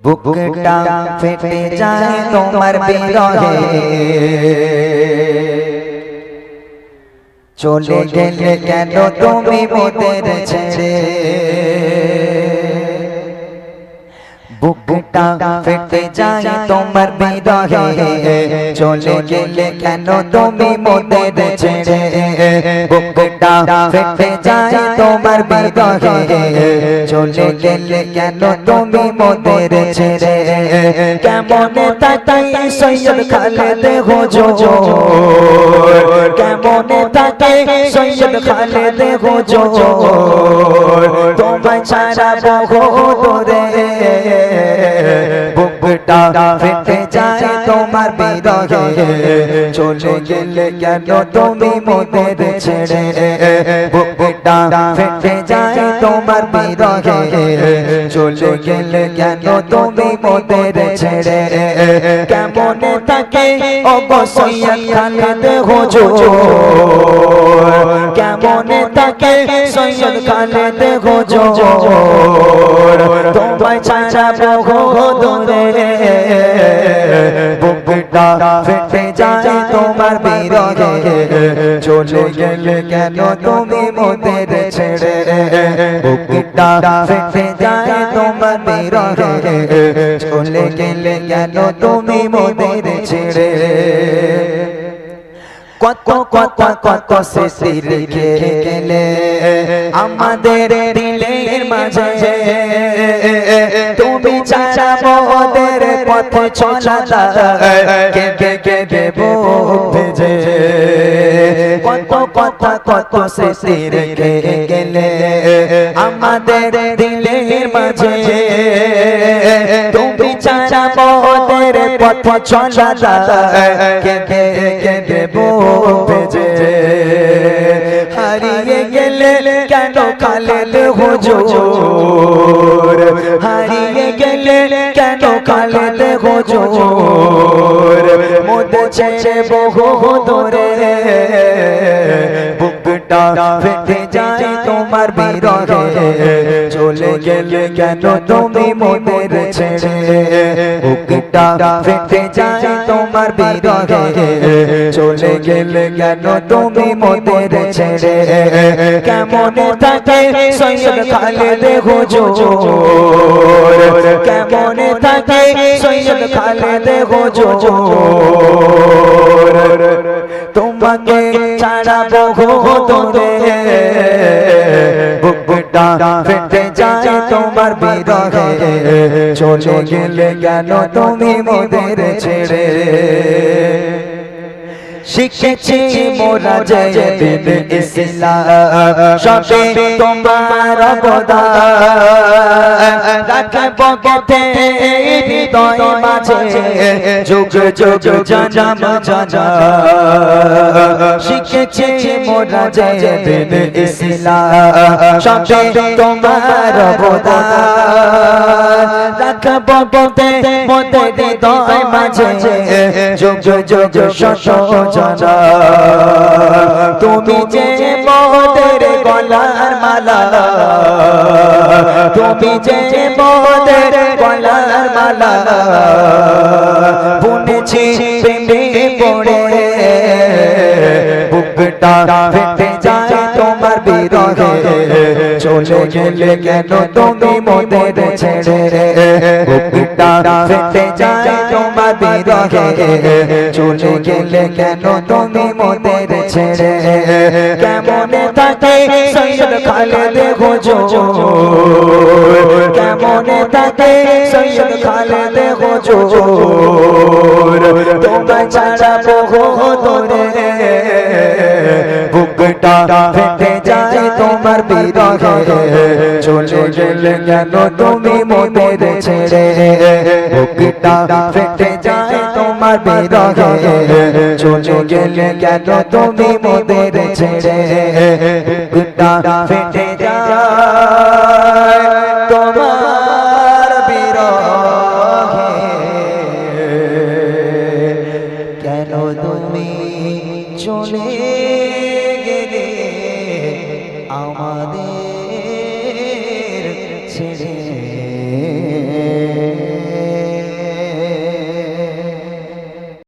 বুকটা ফেটে যায় তোমার বিরহে, চলে গেলে কেন তুমি মোদের ছেড়ে। বুকটা ফেটে যায় তোমার বিরহে, চলে গেলে কেন তুমি মোদের ছেড়ে। বুকটা ফেটে যায় তোমার বিরহে, চলে গেলে কেন তুমি মোদের ছেড়ে। কেমনে তাকাই সৈয়দ খালেদ হুজুর, কেমনে তাকাই সৈয়দ খালেদ হুজুর, তোমায় ছাড়া বহু দূরে। বুকটা ফেটে যায় তোমার বিরহে, চলে গেলে কেন তুমি মোদের ছেড়ে। বুকটা ফেটে যায় তোমার বিরহে, চলে গেলে কেন তুমি মোদের ছেড়ে। কেমনে থাকে ওগো সৈয়দ খালেদ হুজুর, কেমনে থাকে সৈয়দ খালেদ হুজুর, তোমায় ছাড়া বহু দূরে। বুকটা ফেটে যায় তোমার বিরহে, চলে গেলে কেন তুমি মোদের ছেড়ে। বুকটা ফেটে যায় তোমার বিরহে, চলে গেলে কেন তুমি মোদের ছেড়ে। কত কত কত স্মৃতি রেখে গেলে আমাদের দিলের মাঝে, তুমি ছাড়া মোদের পথে চলা কেঁদে কেঁদে বুক ভেজে। কত কত কত স্মৃতি রেখে গেলে আমাদের দিলের মাঝে, তুমি ছাড়া মোদের পথে চলা কেঁদে কেঁদে বুক ভেজে। হারিয়ে গেলে কেন খালেদ হুজুর, হারিয়ে গেলে কেন খালেদ হুজুর, মোদের ছেড়ে বহু দূরে। বুকটা ফেটে যায় তোমার বিরহে, চলে গেলে কেন তুমি মোদের ছেড়ে। বুকটা ফেটে যায় তোমার বিরহে, চলে গেলে কেন তুমি মোদের ছেড়ে। কেমনে থাকে সৈয়দ খালেদ হুজুর, কেমনে থাকে সৈয়দ খালেদ হুজুর, তোমাকে ছাড়া বহু দূরে। বুকটা ফেটে যায় তোমার বিরহে, চলে গেলে কেন তুমি মোদের ছেড়ে। শিখেছি মোরা যেদিন ইসলাম, সবে তোমার অবদান রাখব গেথে হৃদয় মাঝে, যুগ যুগ জনম জনম। শিখেছি মোরা যেদিন ইসলাম, সবে তোমার অবদান রাখব গেথে মোদের হৃদয় মাঝে, যুগ যুগ জনম। তুমি যে মোদের গলার মালা, তুমি যে মোদের গলার মালা, বুনেছি প্রেমে পড়ে। বুকটা ফেটে যায় তোমার বিরহে, চলে গেলে কেন তুমি মোদের ছেড়ে। বুকটা ফেটে যায় তোমার বিরহে, চলে গেলে কেন তুমি মোদের ছেড়ে। কেমনে থাকে সৈয়দ খালেদ হুজুর, কেমনে থাকে সৈয়দ খালেদ হুজুর, তোমায় ছাড়া বহু দূরে। বুকটা ফেটে যায় তোমার বিরহে, চলে গেলে কেন তুমি মোদের ছেড়ে। বুকটা ফেটে যায় তোমার বিরহে, চলে গেলে কেন তুমি মোদের ছেড়ে। বুকটা